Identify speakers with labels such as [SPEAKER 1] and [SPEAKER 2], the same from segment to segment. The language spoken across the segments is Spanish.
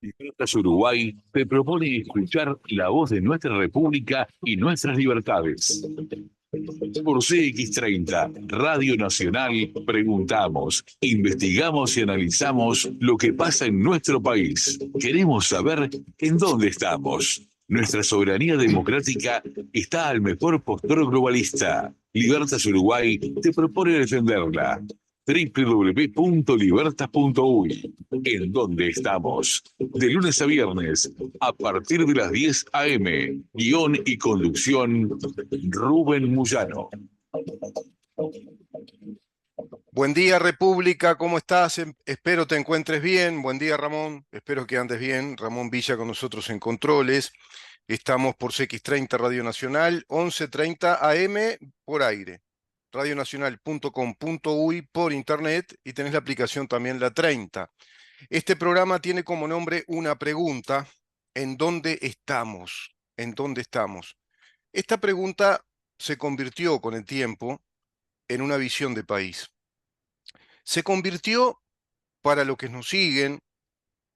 [SPEAKER 1] Libertas Uruguay te propone escuchar la voz de nuestra República y nuestras libertades. Por CX30, Radio Nacional, preguntamos, investigamos y analizamos lo que pasa en nuestro país. Queremos saber en dónde estamos. Nuestra soberanía democrática está al mejor postor globalista. Libertas Uruguay te propone defenderla. www.libertas.uy. ¿En dónde estamos? De lunes a viernes, a partir de las 10 a.m. Guión y conducción, Rubén Muyano.
[SPEAKER 2] Buen día, República, ¿cómo estás? Espero te encuentres bien. Buen día, Ramón. Espero que andes bien. Ramón Villa con nosotros en controles. Estamos por CX30 Radio Nacional, 11:30 AM por aire. Radionacional.com.uy por internet y tenés la aplicación también La 30. Este programa tiene como nombre una pregunta: ¿en dónde estamos? ¿En dónde estamos? Esta pregunta se convirtió con el tiempo en una visión de país. Se convirtió, para los que nos siguen,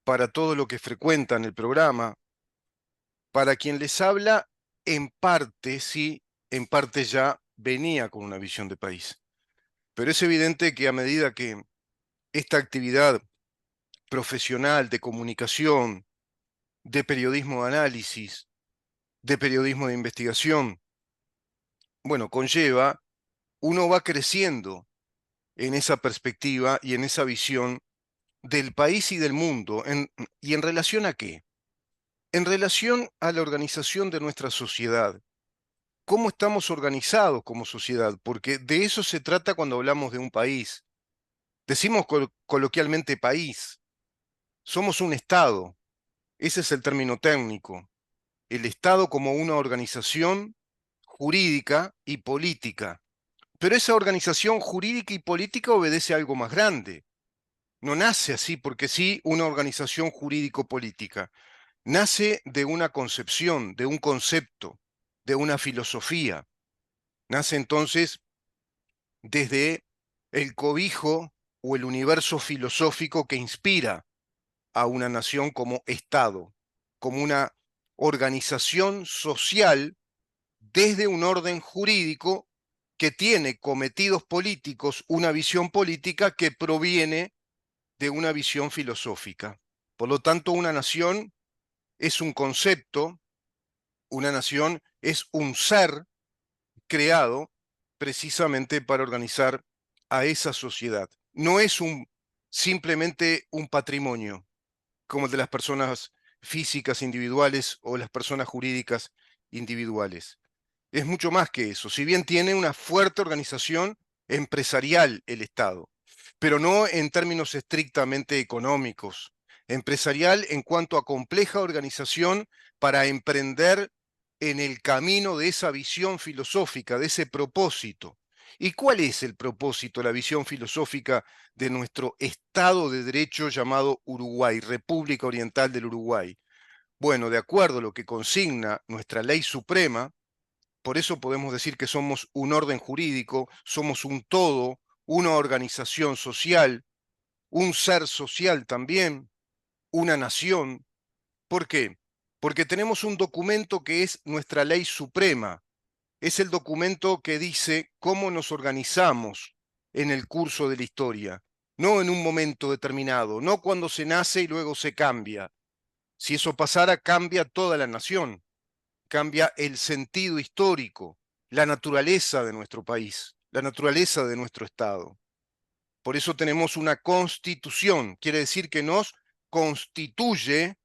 [SPEAKER 2] para todos los que frecuentan el programa, para quien les habla, en parte sí, en parte ya venía con una visión de país. Pero es evidente que a medida que esta actividad profesional de comunicación, de periodismo de análisis, de periodismo de investigación, bueno, conlleva, uno va creciendo en esa perspectiva y en esa visión del país y del mundo. ¿Y en relación a qué? En relación a la organización de nuestra sociedad. ¿Cómo estamos organizados como sociedad? Porque de eso se trata cuando hablamos de un país. Decimos coloquialmente país. Somos un Estado. Ese es el término técnico. El Estado como una organización jurídica y política. Pero esa organización jurídica y política obedece a algo más grande. No nace así porque sí una organización jurídico-política. Nace de una concepción, de un concepto, de una filosofía. Nace entonces desde el cobijo o el universo filosófico que inspira a una nación como Estado, como una organización social desde un orden jurídico que tiene cometidos políticos, una visión política que proviene de una visión filosófica. Por lo tanto, una nación es un concepto, una nación es un ser creado precisamente para organizar a esa sociedad. No es simplemente un patrimonio, como el de las personas físicas individuales o las personas jurídicas individuales. Es mucho más que eso. Si bien tiene una fuerte organización empresarial el Estado, pero no en términos estrictamente económicos. Empresarial en cuanto a compleja organización para emprender en el camino de esa visión filosófica, de ese propósito. ¿Y cuál es el propósito, la visión filosófica de nuestro Estado de Derecho llamado Uruguay, República Oriental del Uruguay? Bueno, de acuerdo a lo que consigna nuestra ley suprema, por eso podemos decir que somos un orden jurídico, somos un todo, una organización social, un ser social también, una nación. ¿Por qué? Porque tenemos un documento que es nuestra ley suprema. Es el documento que dice cómo nos organizamos en el curso de la historia, no en un momento determinado, no cuando se nace y luego se cambia. Si eso pasara, cambia toda la nación, cambia el sentido histórico, la naturaleza de nuestro país, la naturaleza de nuestro Estado. Por eso tenemos una constitución, quiere decir que nos constituye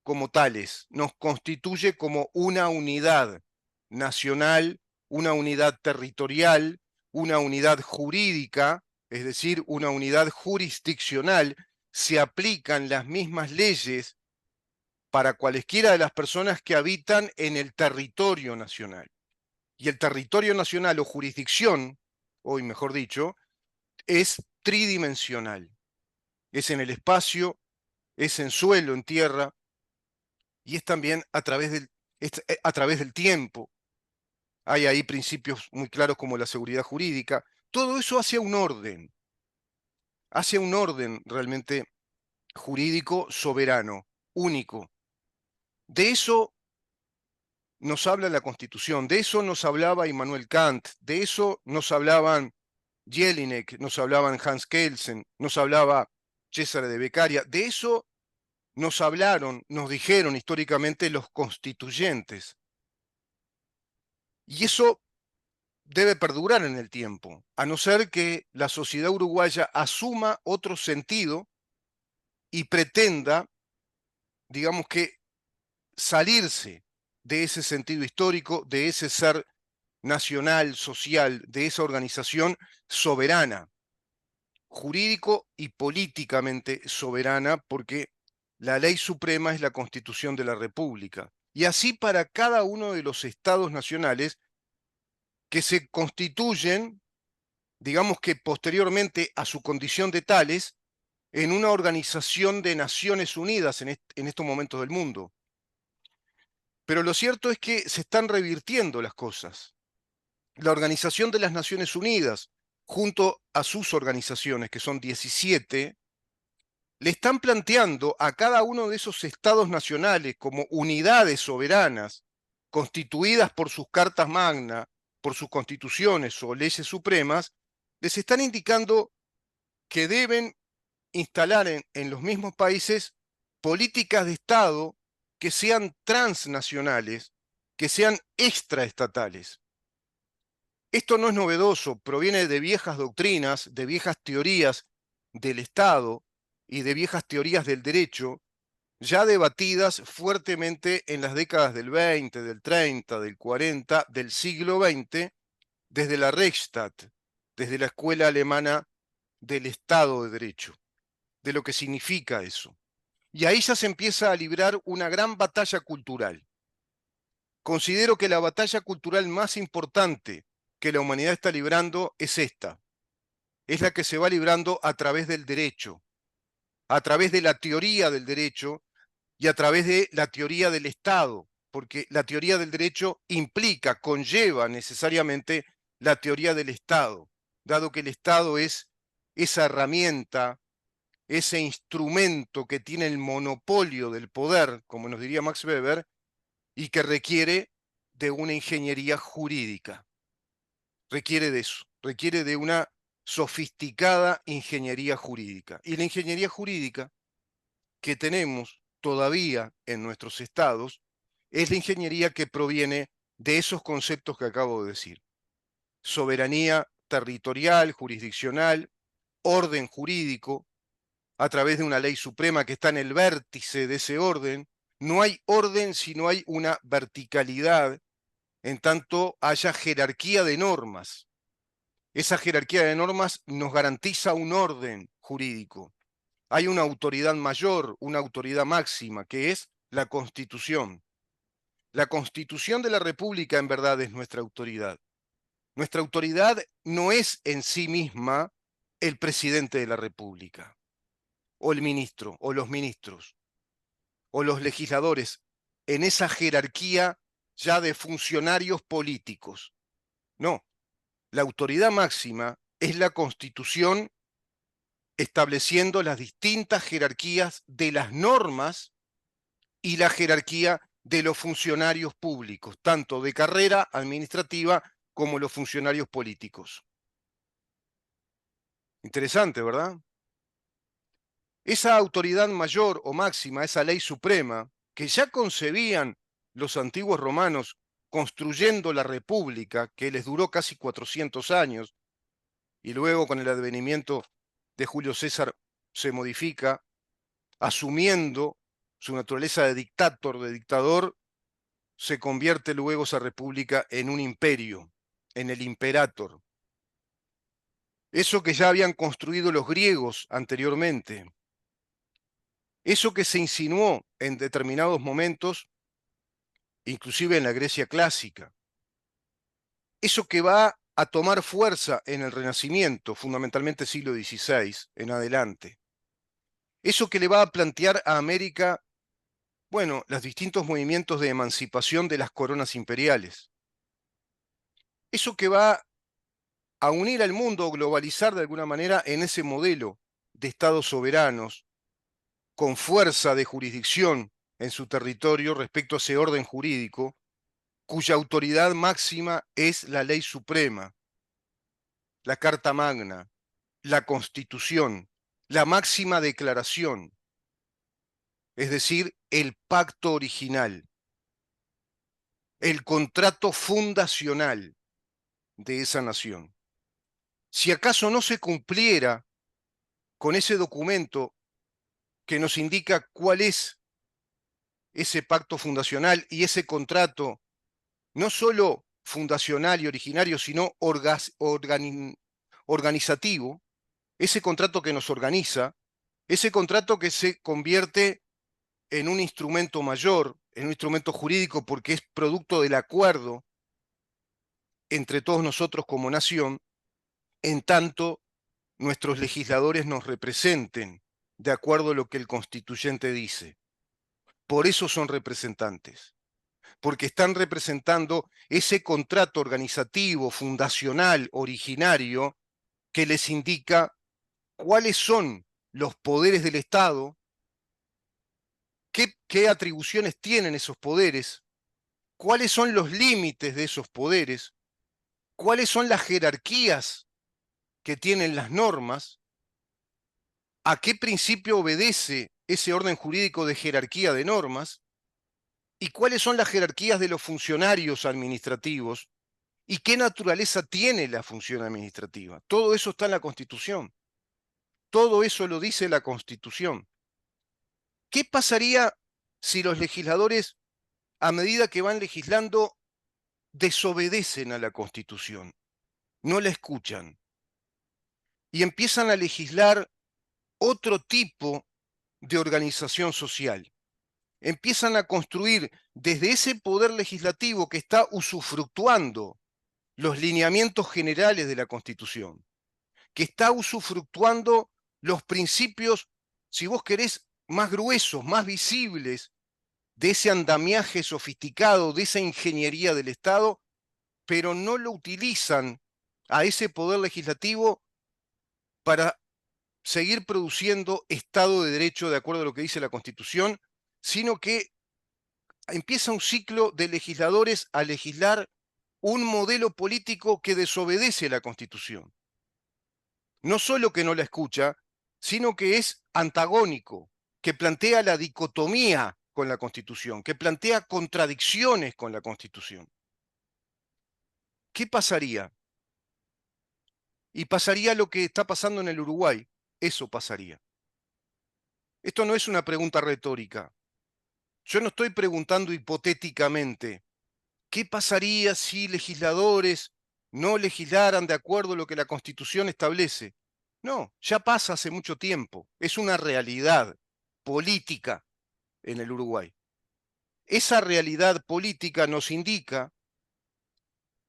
[SPEAKER 2] como tales, nos constituye como una unidad nacional, una unidad territorial, una unidad jurídica, es decir, una unidad jurisdiccional. Se aplican las mismas leyes para cualesquiera de las personas que habitan en el territorio nacional. Y el territorio nacional o jurisdicción, hoy mejor dicho, es tridimensional. Es en el espacio, es en suelo, en tierra, y es también a través del tiempo. Hay ahí principios muy claros como la seguridad jurídica. Todo eso hace un orden realmente jurídico soberano. único. De eso nos habla la Constitución, de eso nos hablaba Immanuel Kant, de eso nos hablaban Jelinek, nos hablaban Hans Kelsen, nos hablaba César de Beccaria, de eso nos hablaron, nos dijeron históricamente los constituyentes. Y eso debe perdurar en el tiempo, a no ser que la sociedad uruguaya asuma otro sentido y pretenda, digamos que, salirse de ese sentido histórico, de ese ser nacional, social, de esa organización soberana, jurídico y políticamente soberana, porque la ley suprema es la Constitución de la República. Y así para cada uno de los estados nacionales que se constituyen, digamos que posteriormente a su condición de tales, en una organización de Naciones Unidas en estos momentos del mundo. Pero lo cierto es que se están revirtiendo las cosas. La Organización de las Naciones Unidas, junto a sus organizaciones, que son 17, le están planteando a cada uno de esos estados nacionales como unidades soberanas, constituidas por sus cartas magna, por sus constituciones o leyes supremas, les están indicando que deben instalar en los mismos países políticas de Estado que sean transnacionales, que sean extraestatales. Esto no es novedoso, proviene de viejas doctrinas, de viejas teorías del Estado y de viejas teorías del derecho, ya debatidas fuertemente en las décadas del 20, del 30, del 40, del siglo XX, desde la Reichsstadt, desde la escuela alemana del Estado de Derecho, de lo que significa eso. Y ahí ya se empieza a librar una gran batalla cultural. Considero que la batalla cultural más importante que la humanidad está librando es esta. Es la que se va librando a través del derecho, a través de la teoría del derecho y a través de la teoría del Estado, porque la teoría del derecho implica, conlleva necesariamente la teoría del Estado, dado que el Estado es esa herramienta, ese instrumento que tiene el monopolio del poder, como nos diría Max Weber, y que requiere de una ingeniería jurídica. Requiere de eso, requiere de una sofisticada ingeniería jurídica. Y la ingeniería jurídica que tenemos todavía en nuestros estados es la ingeniería que proviene de esos conceptos que acabo de decir. Soberanía territorial, jurisdiccional, orden jurídico, a través de una ley suprema que está en el vértice de ese orden. No hay orden si no hay una verticalidad, en tanto haya jerarquía de normas. Esa jerarquía de normas nos garantiza un orden jurídico. Hay una autoridad mayor, una autoridad máxima, que es la Constitución. La Constitución de la República en verdad es nuestra autoridad. Nuestra autoridad no es en sí misma el presidente de la República, o el ministro, o los ministros, o los legisladores, en esa jerarquía ya de funcionarios políticos. No, la autoridad máxima es la Constitución, estableciendo las distintas jerarquías de las normas y la jerarquía de los funcionarios públicos, tanto de carrera administrativa como los funcionarios políticos. Interesante, ¿verdad? Esa autoridad mayor o máxima, esa ley suprema, que ya concebían los antiguos romanos construyendo la república, que les duró casi 400 años, y luego con el advenimiento de Julio César se modifica, asumiendo su naturaleza de dictator, de dictador, se convierte luego esa república en un imperio, en el imperator. Eso que ya habían construido los griegos anteriormente, eso que se insinuó en determinados momentos, inclusive en la Grecia clásica, eso que va a tomar fuerza en el Renacimiento, fundamentalmente siglo XVI en adelante, eso que le va a plantear a América, bueno, los distintos movimientos de emancipación de las coronas imperiales, eso que va a unir al mundo, globalizar de alguna manera en ese modelo de estados soberanos, con fuerza de jurisdicción en su territorio respecto a ese orden jurídico, cuya autoridad máxima es la ley suprema, la Carta Magna, la Constitución, la máxima declaración, es decir, el pacto original, el contrato fundacional de esa nación. Si acaso no se cumpliera con ese documento que nos indica cuál es ese pacto fundacional y ese contrato, no solo fundacional y originario, sino organizativo, ese contrato que nos organiza, ese contrato que se convierte en un instrumento mayor, en un instrumento jurídico porque es producto del acuerdo entre todos nosotros como nación, en tanto nuestros legisladores nos representen de acuerdo a lo que el constituyente dice. Por eso son representantes, porque están representando ese contrato organizativo, fundacional, originario, que les indica cuáles son los poderes del Estado, qué atribuciones tienen esos poderes, cuáles son los límites de esos poderes, cuáles son las jerarquías que tienen las normas, a qué principio obedece ese orden jurídico de jerarquía de normas, y cuáles son las jerarquías de los funcionarios administrativos, y qué naturaleza tiene la función administrativa. Todo eso está en la Constitución. Todo eso lo dice la Constitución. ¿Qué pasaría si los legisladores, a medida que van legislando, desobedecen a la Constitución, no la escuchan y empiezan a legislar otro tipo de organización social? Empiezan a construir desde ese poder legislativo que está usufructuando los lineamientos generales de la Constitución, que está usufructuando los principios, si vos querés, más gruesos, más visibles de ese andamiaje sofisticado, de esa ingeniería del Estado, pero no lo utilizan a ese poder legislativo para seguir produciendo Estado de Derecho de acuerdo a lo que dice la Constitución, sino que empieza un ciclo de legisladores a legislar un modelo político que desobedece a la Constitución. No solo que no la escucha, sino que es antagónico, que plantea la dicotomía con la Constitución, que plantea contradicciones con la Constitución. ¿Qué pasaría? Y pasaría lo que está pasando en el Uruguay. Eso pasaría. Esto no es una pregunta retórica. Yo no estoy preguntando hipotéticamente, ¿qué pasaría si legisladores no legislaran de acuerdo a lo que la Constitución establece? No, ya pasa hace mucho tiempo. Es una realidad política en el Uruguay. Esa realidad política nos indica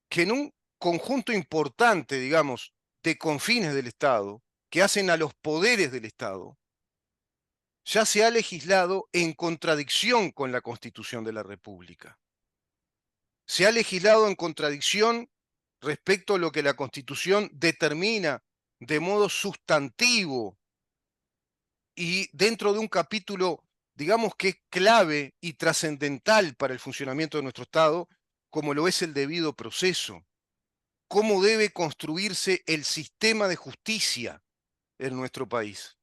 [SPEAKER 2] que en un conjunto importante, digamos, de confines del Estado, que hacen a los poderes del Estado, ya se ha legislado en contradicción con la Constitución de la República. Se ha legislado en contradicción respecto a lo que la Constitución determina de modo sustantivo y dentro de un capítulo, digamos que es clave y trascendental para el funcionamiento de nuestro Estado, como lo es el debido proceso. Cómo debe construirse el sistema de justicia en nuestro país.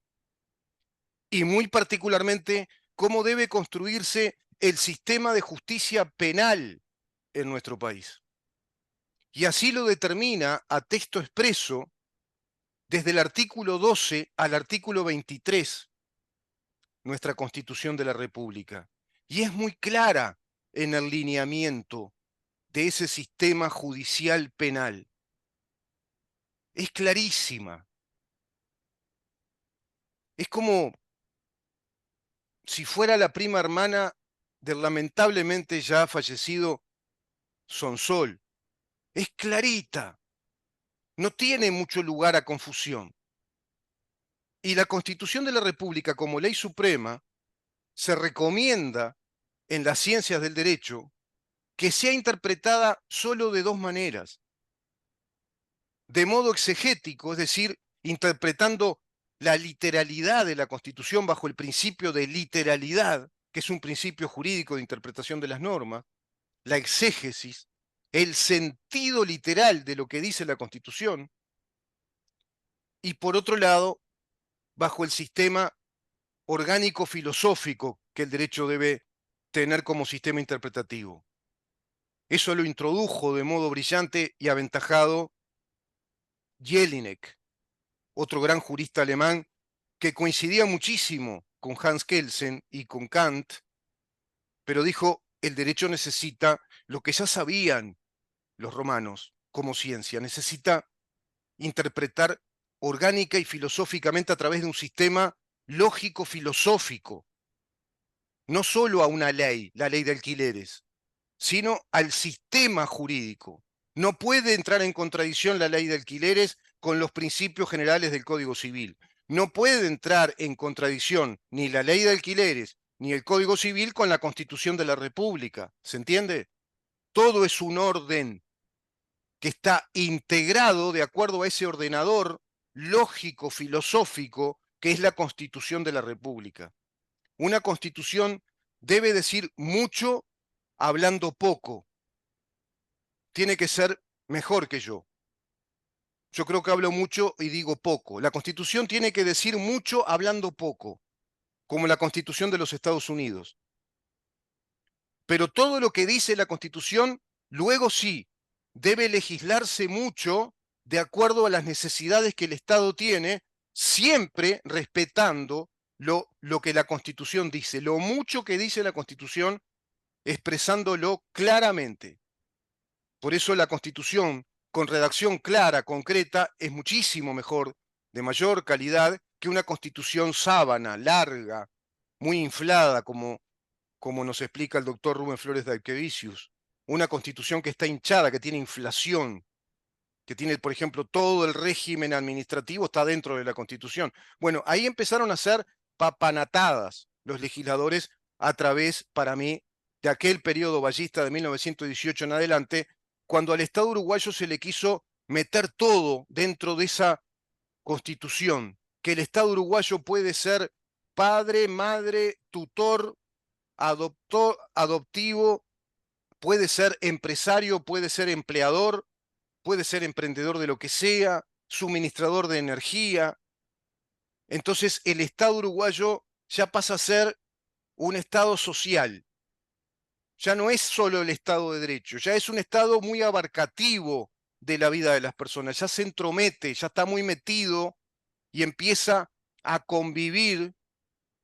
[SPEAKER 2] Y muy particularmente, cómo debe construirse el sistema de justicia penal en nuestro país. Y así lo determina a texto expreso desde el artículo 12 al artículo 23 nuestra Constitución de la República. Y es muy clara en el lineamiento de ese sistema judicial penal. Es clarísima. Es como si fuera la prima hermana del lamentablemente ya fallecido Sonsol. Es clarita. No tiene mucho lugar a confusión. Y la Constitución de la República como ley suprema se recomienda en las ciencias del derecho que sea interpretada solo de dos maneras. De modo exegético, es decir, interpretando la literalidad de la Constitución bajo el principio de literalidad, que es un principio jurídico de interpretación de las normas, la exégesis, el sentido literal de lo que dice la Constitución, y por otro lado, bajo el sistema orgánico filosófico que el derecho debe tener como sistema interpretativo. Eso lo introdujo de modo brillante y aventajado Jelinek, otro gran jurista alemán que coincidía muchísimo con Hans Kelsen y con Kant, pero dijo, el derecho necesita lo que ya sabían los romanos como ciencia, necesita interpretar orgánica y filosóficamente a través de un sistema lógico-filosófico, no solo a una ley, la ley de alquileres, sino al sistema jurídico. No puede entrar en contradicción la ley de alquileres con los principios generales del Código Civil. No puede entrar en contradicción ni la ley de alquileres ni el Código Civil con la Constitución de la República. ¿Se entiende? Todo es un orden que está integrado de acuerdo a ese ordenador lógico, filosófico, que es la Constitución de la República. Una Constitución debe decir mucho hablando poco. Tiene que ser mejor que yo. Yo creo que hablo mucho y digo poco. La Constitución tiene que decir mucho hablando poco, como la Constitución de los Estados Unidos. Pero todo lo que dice la Constitución, luego sí, debe legislarse mucho de acuerdo a las necesidades que el Estado tiene, siempre respetando lo que la Constitución dice, lo mucho que dice la Constitución, expresándolo claramente. Por eso la Constitución, con redacción clara, concreta, es muchísimo mejor, de mayor calidad, que una Constitución sábana, larga, muy inflada, como nos explica el doctor Rubén Flores de Arquevicius. Una Constitución que está hinchada, que tiene inflación, que tiene, por ejemplo, todo el régimen administrativo está dentro de la Constitución. Bueno, ahí empezaron a ser papanatadas los legisladores a través, para mí, de aquel periodo ballista de 1918 en adelante, cuando al Estado uruguayo se le quiso meter todo dentro de esa Constitución, que el Estado uruguayo puede ser padre, madre, tutor, adoptivo, puede ser empresario, puede ser empleador, puede ser emprendedor de lo que sea, suministrador de energía. Entonces el Estado uruguayo ya pasa a ser un Estado social. Ya no es solo el Estado de Derecho, ya es un Estado muy abarcativo de la vida de las personas, ya se entromete, ya está muy metido y empieza a convivir,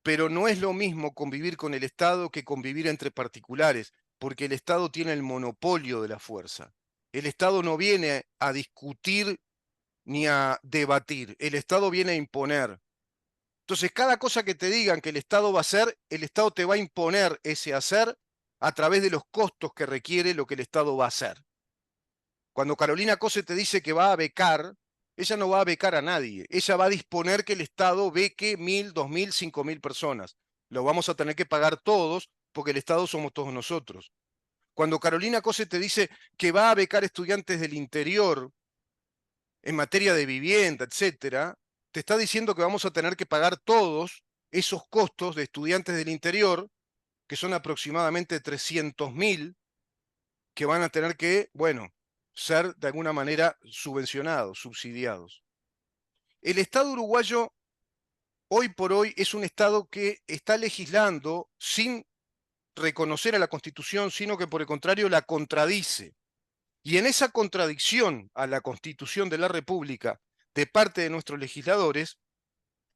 [SPEAKER 2] pero no es lo mismo convivir con el Estado que convivir entre particulares, porque el Estado tiene el monopolio de la fuerza. El Estado no viene a discutir ni a debatir, el Estado viene a imponer. Entonces, cada cosa que te digan que el Estado va a hacer, el Estado te va a imponer ese hacer a través de los costos que requiere lo que el Estado va a hacer. Cuando Carolina Cose te dice que va a becar, ella no va a becar a nadie. Ella va a disponer que el Estado beque 1.000, 2.000, 5.000 personas. Lo vamos a tener que pagar todos porque el Estado somos todos nosotros. Cuando Carolina Cose te dice que va a becar estudiantes del interior en materia de vivienda, etcétera, te está diciendo que vamos a tener que pagar todos esos costos de estudiantes del interior, que son aproximadamente 300.000, que van a tener que, bueno, ser de alguna manera subvencionados, subsidiados. El Estado uruguayo, hoy por hoy, es un Estado que está legislando sin reconocer a la Constitución, sino que por el contrario la contradice. Y en esa contradicción a la Constitución de la República de parte de nuestros legisladores,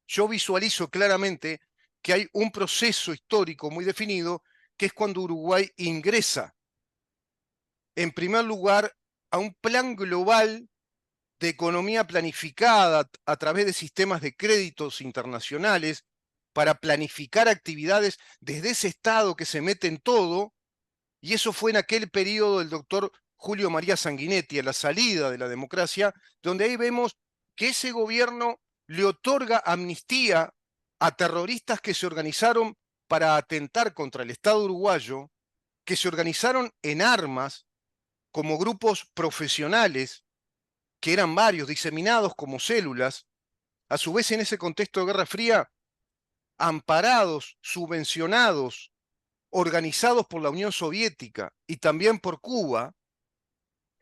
[SPEAKER 2] yo visualizo claramente que hay un proceso histórico muy definido, que es cuando Uruguay ingresa, en primer lugar, a un plan global de economía planificada a través de sistemas de créditos internacionales para planificar actividades desde ese Estado que se mete en todo, y eso fue en aquel periodo del doctor Julio María Sanguinetti, a la salida de la democracia, donde ahí vemos que ese gobierno le otorga amnistía a terroristas que se organizaron para atentar contra el Estado uruguayo, que se organizaron en armas como grupos profesionales, que eran varios, diseminados como células, a su vez en ese contexto de Guerra Fría, amparados, subvencionados, organizados por la Unión Soviética y también por Cuba,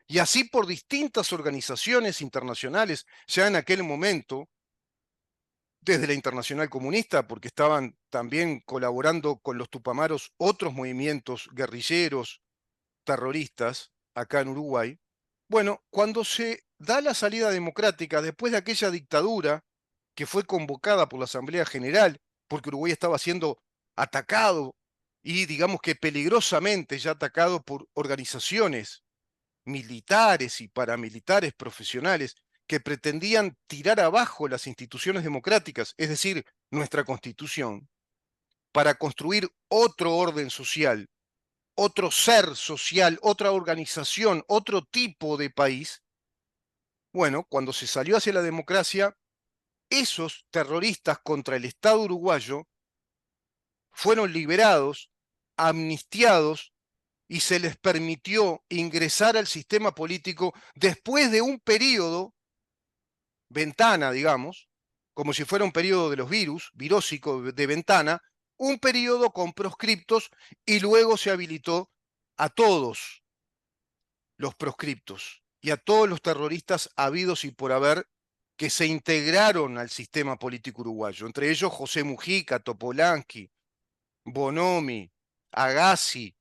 [SPEAKER 2] y así por distintas organizaciones internacionales, ya en aquel momento, desde la Internacional Comunista, porque estaban también colaborando con los Tupamaros otros movimientos guerrilleros, terroristas, acá en Uruguay. Bueno, cuando se da la salida democrática después de aquella dictadura que fue convocada por la Asamblea General, porque Uruguay estaba siendo atacado y digamos que peligrosamente ya atacado por organizaciones militares y paramilitares profesionales que pretendían tirar abajo las instituciones democráticas, es decir, nuestra Constitución, para construir otro orden social, otro ser social, otra organización, otro tipo de país. Bueno, cuando se salió hacia la democracia, esos terroristas contra el Estado uruguayo fueron liberados, amnistiados, y se les permitió ingresar al sistema político después de un periodo, ventana, digamos, como si fuera un periodo de los virus, virósico de ventana, un periodo con proscriptos y luego se habilitó a todos los proscriptos y a todos los terroristas habidos y por haber que se integraron al sistema político uruguayo, entre ellos José Mujica, Topolansky, Bonomi, Agassi,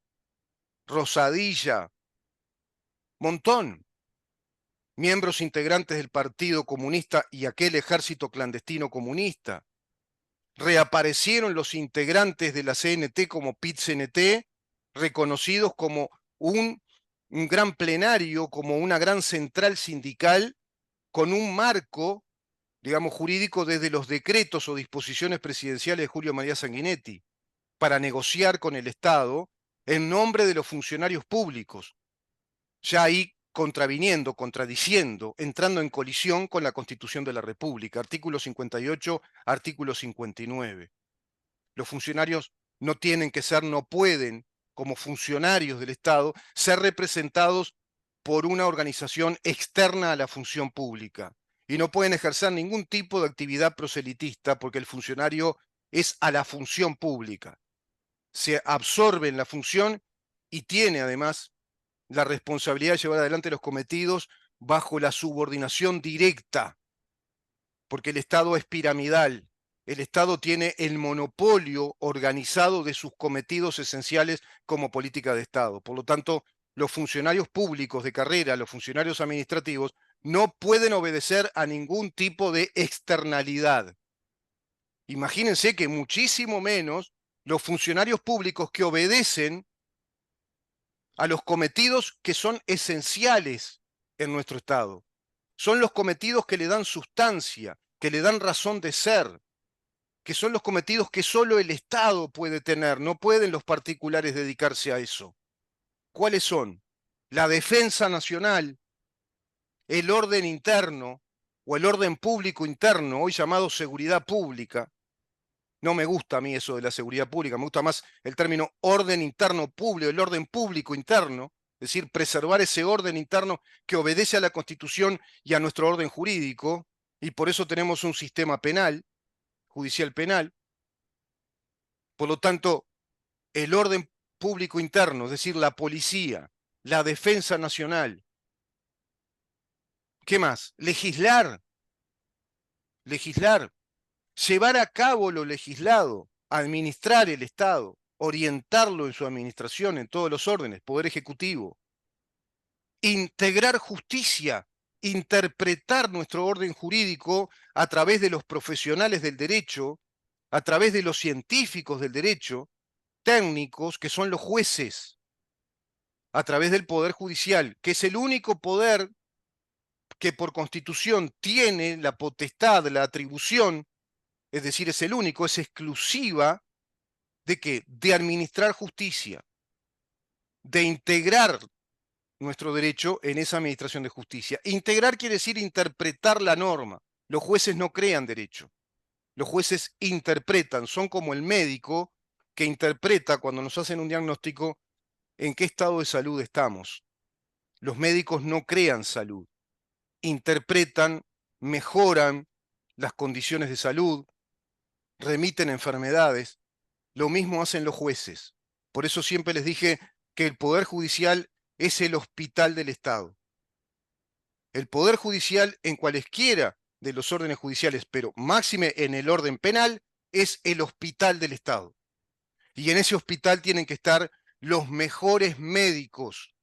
[SPEAKER 2] Rosadilla, montón, miembros integrantes del Partido Comunista y aquel ejército clandestino comunista. Reaparecieron los integrantes de la CNT como PIT-CNT, reconocidos como un gran plenario, como una gran central sindical, con un marco, digamos, jurídico desde los decretos o disposiciones presidenciales de Julio María Sanguinetti, para negociar con el Estado en nombre de los funcionarios públicos, ya ahí contraviniendo, contradiciendo, entrando en colisión con la Constitución de la República, artículo 58, artículo 59. Los funcionarios no tienen que ser, no pueden, como funcionarios del Estado, ser representados por una organización externa a la función pública. Y no pueden ejercer ningún tipo de actividad proselitista porque el funcionario es a la función pública. Se absorbe en la función y tiene además la responsabilidad de llevar adelante los cometidos bajo la subordinación directa, porque el Estado es piramidal. El Estado tiene el monopolio organizado de sus cometidos esenciales como política de Estado. Por lo tanto, los funcionarios públicos de carrera, los funcionarios administrativos, no pueden obedecer a ningún tipo de externalidad. Imagínense que muchísimo menos los funcionarios públicos que obedecen a los cometidos que son esenciales en nuestro Estado. Son los cometidos que le dan sustancia, que le dan razón de ser, que son los cometidos que solo el Estado puede tener, no pueden los particulares dedicarse a eso. ¿Cuáles son? La defensa nacional, el orden interno o el orden público interno, hoy llamado seguridad pública. No me gusta a mí eso de la seguridad pública, me gusta más el término orden interno público, el orden público interno, es decir, preservar ese orden interno que obedece a la Constitución y a nuestro orden jurídico, y por eso tenemos un sistema penal, judicial penal. Por lo tanto, el orden público interno, es decir, la policía, la defensa nacional. ¿Qué más? Legislar, llevar a cabo lo legislado, administrar el Estado, orientarlo en su administración en todos los órdenes, poder ejecutivo, integrar justicia, interpretar nuestro orden jurídico a través de los profesionales del derecho, a través de los científicos del derecho, técnicos que son los jueces, a través del Poder Judicial, que es el único poder que por Constitución tiene la potestad, la atribución, es decir, es el único, es exclusiva de qué? De administrar justicia, de integrar nuestro derecho en esa administración de justicia. Integrar quiere decir interpretar la norma. Los jueces no crean derecho. Los jueces interpretan, son como el médico que interpreta cuando nos hacen un diagnóstico en qué estado de salud estamos. Los médicos no crean salud, interpretan, mejoran las condiciones de salud, remiten enfermedades. Lo mismo hacen los jueces. Por eso siempre les dije que el Poder Judicial es el hospital del Estado. El Poder Judicial en cualesquiera de los órdenes judiciales, pero máxime en el orden penal, es el hospital del Estado. Y en ese hospital tienen que estar los mejores médicos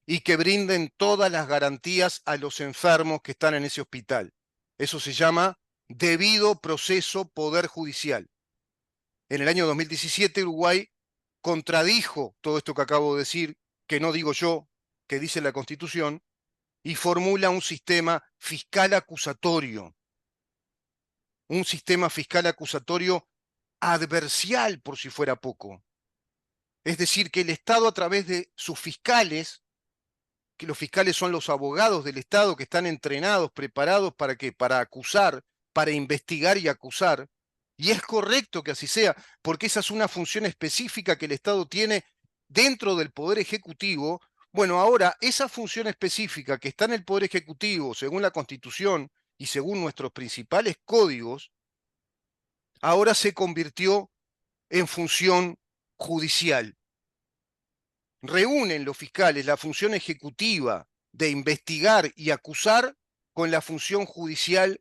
[SPEAKER 2] y que brinden todas las garantías a los enfermos que están en ese hospital. Eso se llama debido proceso Poder Judicial. En el año 2017 Uruguay contradijo todo esto que acabo de decir, que no digo yo, que dice la Constitución, y formula un sistema fiscal acusatorio. Un sistema fiscal acusatorio adversarial, por si fuera poco. Es decir, que el Estado a través de sus fiscales, que los fiscales son los abogados del Estado que están entrenados, preparados para qué, para acusar, para investigar y acusar, y es correcto que así sea, porque esa es una función específica que el Estado tiene dentro del Poder Ejecutivo. Bueno, ahora esa función específica que está en el Poder Ejecutivo, según la Constitución y según nuestros principales códigos, ahora se convirtió en función judicial. Reúnen los fiscales la función ejecutiva de investigar y acusar con la función judicial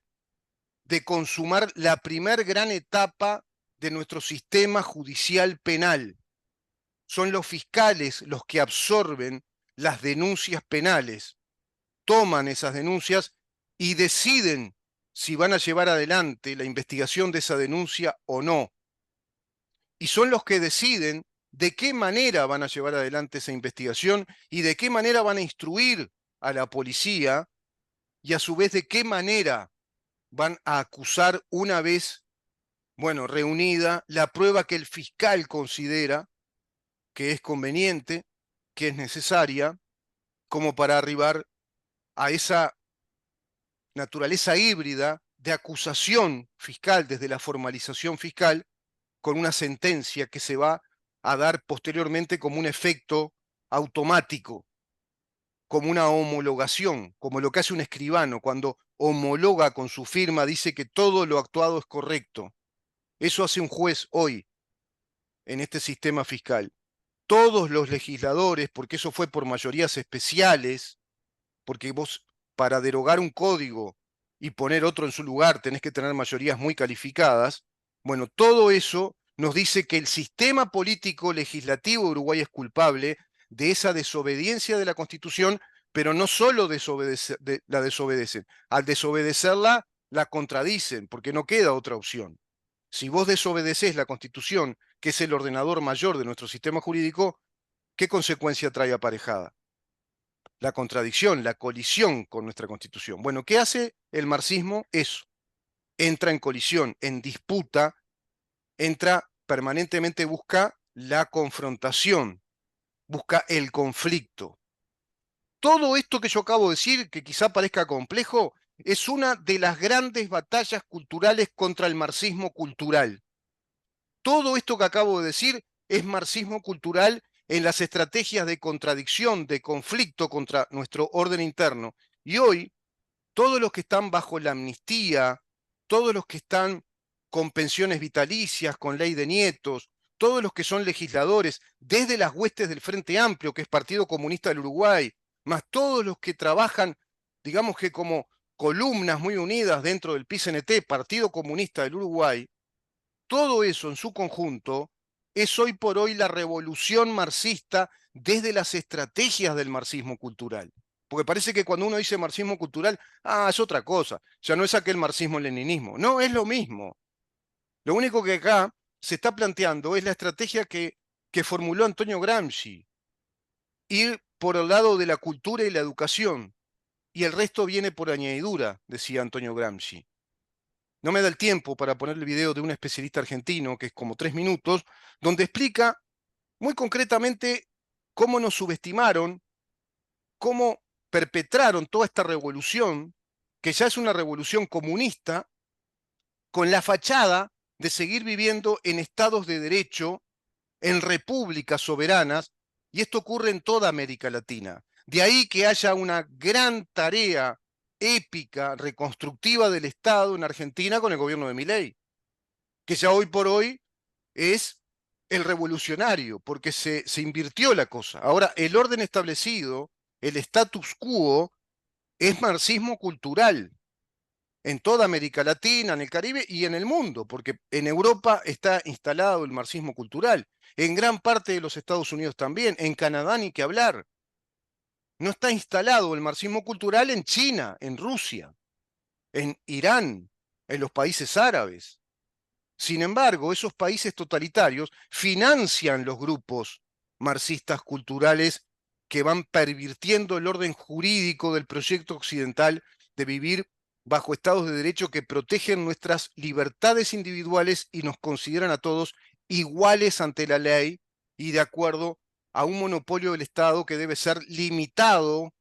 [SPEAKER 2] de consumar la primer gran etapa de nuestro sistema judicial penal. Son los fiscales los que absorben las denuncias penales, toman esas denuncias y deciden si van a llevar adelante la investigación de esa denuncia o no. Y son los que deciden de qué manera van a llevar adelante esa investigación y de qué manera van a instruir a la policía y a su vez de qué manera van a acusar una vez, bueno, reunida la prueba que el fiscal considera que es conveniente, que es necesaria, como para arribar a esa naturaleza híbrida de acusación fiscal desde la formalización fiscal con una sentencia que se va a dar posteriormente como un efecto automático, como una homologación, como lo que hace un escribano cuando homologa con su firma, dice que todo lo actuado es correcto. Eso hace un juez hoy en este sistema fiscal. Todos los legisladores, porque eso fue por mayorías especiales, porque vos para derogar un código y poner otro en su lugar tenés que tener mayorías muy calificadas. Bueno, todo eso nos dice que el sistema político legislativo de Uruguay es culpable de esa desobediencia de la Constitución, pero no solo la desobedecen, al desobedecerla la contradicen, porque no queda otra opción. Si vos desobedecés la Constitución, que es el ordenador mayor de nuestro sistema jurídico, ¿qué consecuencia trae aparejada? La contradicción, la colisión con nuestra Constitución. Bueno, ¿qué hace el marxismo? Eso. Entra en colisión, en disputa, entra permanentemente, busca la confrontación, busca el conflicto. Todo esto que yo acabo de decir, que quizá parezca complejo, es una de las grandes batallas culturales contra el marxismo cultural. Todo esto que acabo de decir es marxismo cultural en las estrategias de contradicción, de conflicto contra nuestro orden interno. Y hoy, todos los que están bajo la amnistía, todos los que están con pensiones vitalicias, con ley de nietos, todos los que son legisladores, desde las huestes del Frente Amplio, que es Partido Comunista del Uruguay, más todos los que trabajan, digamos que como columnas muy unidas dentro del PCNT, Partido Comunista del Uruguay, todo eso en su conjunto es hoy por hoy la revolución marxista desde las estrategias del marxismo cultural. Porque parece que cuando uno dice marxismo cultural, es otra cosa, ya no es aquel marxismo-leninismo. No, es lo mismo. Lo único que acá se está planteando es la estrategia que formuló Antonio Gramsci, ir por el lado de la cultura y la educación, y el resto viene por añadidura, decía Antonio Gramsci. No me da el tiempo para poner el video de un especialista argentino, que es como 3 minutos, donde explica muy concretamente cómo nos subestimaron, cómo perpetraron toda esta revolución, que ya es una revolución comunista, con la fachada de seguir viviendo en estados de derecho, en repúblicas soberanas, y esto ocurre en toda América Latina. De ahí que haya una gran tarea épica, reconstructiva del Estado en Argentina con el gobierno de Milei, que ya hoy por hoy es el revolucionario, porque se invirtió la cosa. Ahora, el orden establecido, el status quo, es marxismo cultural en toda América Latina, en el Caribe y en el mundo, porque en Europa está instalado el marxismo cultural, en gran parte de los Estados Unidos también, en Canadá ni que hablar. No está instalado el marxismo cultural en China, en Rusia, en Irán, en los países árabes. Sin embargo, esos países totalitarios financian los grupos marxistas culturales que van pervirtiendo el orden jurídico del proyecto occidental de vivir bajo estados de derecho que protegen nuestras libertades individuales y nos consideran a todos iguales ante la ley y de acuerdo a un monopolio del Estado que debe ser limitado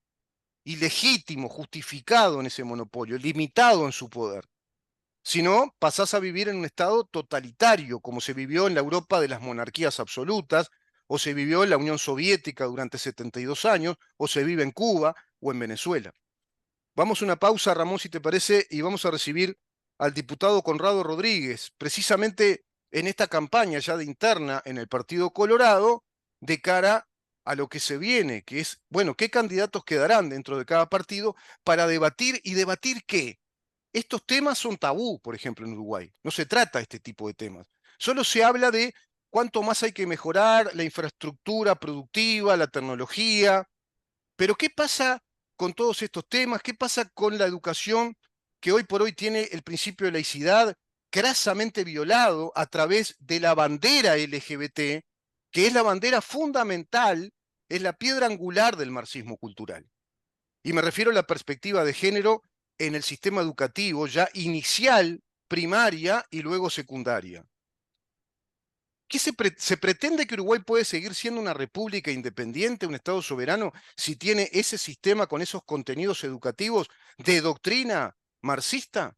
[SPEAKER 2] y legítimo, justificado en ese monopolio, limitado en su poder. Si no, pasás a vivir en un estado totalitario, como se vivió en la Europa de las monarquías absolutas, o se vivió en la Unión Soviética durante 72 años, o se vive en Cuba o en Venezuela. Vamos a una pausa, Ramón, si te parece, y vamos a recibir al diputado Conrado Rodríguez, precisamente en esta campaña ya de interna en el Partido Colorado, de cara a lo que se viene, que es, bueno, qué candidatos quedarán dentro de cada partido para debatir, y debatir qué. Estos temas son tabú, por ejemplo, en Uruguay. No se trata este tipo de temas. Solo se habla de cuánto más hay que mejorar la infraestructura productiva, la tecnología. Pero ¿qué pasa con todos estos temas? ¿Qué pasa con la educación que hoy por hoy tiene el principio de laicidad crasamente violado a través de la bandera LGBT, que es la bandera fundamental, es la piedra angular del marxismo cultural? Y me refiero a la perspectiva de género en el sistema educativo, ya inicial, primaria y luego secundaria. ¿Qué se pretende que Uruguay puede seguir siendo una república independiente, un Estado soberano, si tiene ese sistema con esos contenidos educativos de doctrina marxista?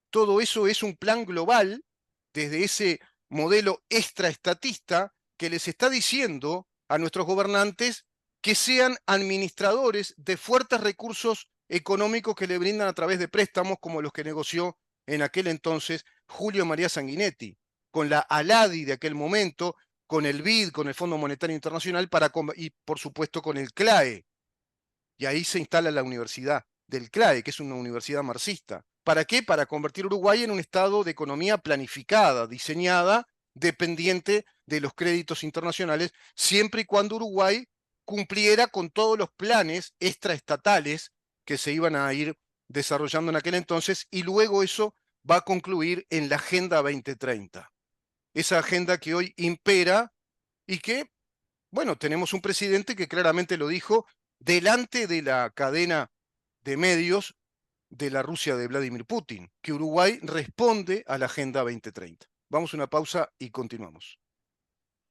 [SPEAKER 2] Todo eso es un plan global desde ese modelo extraestatista que les está diciendo a nuestros gobernantes que sean administradores de fuertes recursos económicos que le brindan a través de préstamos como los que negoció en aquel entonces Julio María Sanguinetti, con la ALADI de aquel momento, con el BID, con el Fondo Monetario Internacional y por supuesto con el CLAE. Y ahí se instala la universidad del CLAE, que es una universidad marxista. ¿Para qué? Para convertir Uruguay en un estado de economía planificada, diseñada, dependiente de los créditos internacionales, siempre y cuando Uruguay cumpliera con todos los planes extraestatales que se iban a ir desarrollando en aquel entonces, y luego eso va a concluir en la Agenda 2030. Esa agenda que hoy impera y que, bueno, tenemos un presidente que claramente lo dijo delante de la cadena de medios de la Rusia de Vladimir Putin, que Uruguay responde a la Agenda 2030. Vamos a una pausa y continuamos.